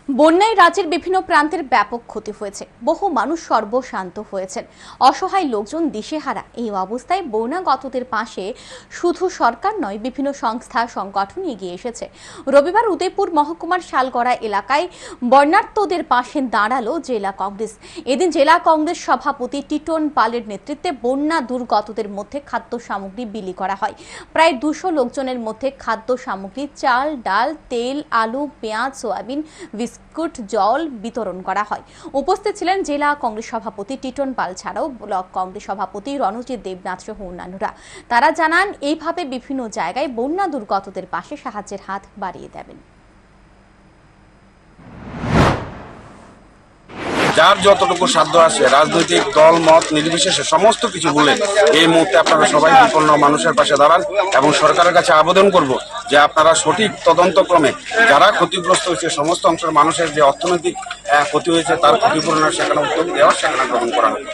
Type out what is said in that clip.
বন্যায় রাজ্যের বিভিন্ন প্রান্তের ব্যাপক ক্ষতি হয়েছে। বহু মানুষ সর্বশান্ত হয়েছেন। অসহায় লোকজন দিশেহারা। এই অবস্থায় বন্যাগতদের পাশে শুধু সরকার নয়, বিভিন্ন সংস্থা সংগঠন এগিয়ে এসেছে। রবিবার উদয়পুর মহকুমার শালগড়া এলাকায় বন্যার্তদের পাশে দাঁড়ালো জেলা কংগ্রেস। এদিন জেলা কংগ্রেস সভাপতি টিটন পালের নেতৃত্বে বন্যা দুর্গতদের মধ্যে খাদ্য সামগ্রী বিলি করা হয়। প্রায় 200 লোকজনের মধ্যে খাদ্য সামগ্রী, চাল, ডাল, তেল, আলু, পেঁয়াজ, সয়াবিন, বিস্কুট, জল বিতরণ করা হয়। উপস্থিত ছিলেন জেলা কংগ্রেস সভাপতি টিটন পাল ছাড়াও ব্লক কংগ্রেস সভাপতি রণজিৎ দেবনাথ সহ অন্যান্যরা। তারা জানান, এইভাবে বিভিন্ন জায়গায় বন্যা দুর্গতদের পাশে সাহায্যের হাত বাড়িয়ে দেবেন। যার যতটুকু সাধ্য আছে, রাজনৈতিক দল মত নির্বিশেষে সমস্ত কিছু বলে এই মুহূর্তে আপনারা সবাই বিপন্ন মানুষের পাশে দাঁড়ান এবং সরকারের কাছে আবেদন করব যে আপনারা সঠিক তদন্তক্রমে যারা ক্ষতিগ্রস্ত হয়েছে সমস্ত অংশের মানুষের যে অর্থনৈতিক ক্ষতি হয়েছে তার ক্ষতিপূরণের সেখানে উদ্যোগ দেওয়ার সেখানে গ্রহণ করা হবে।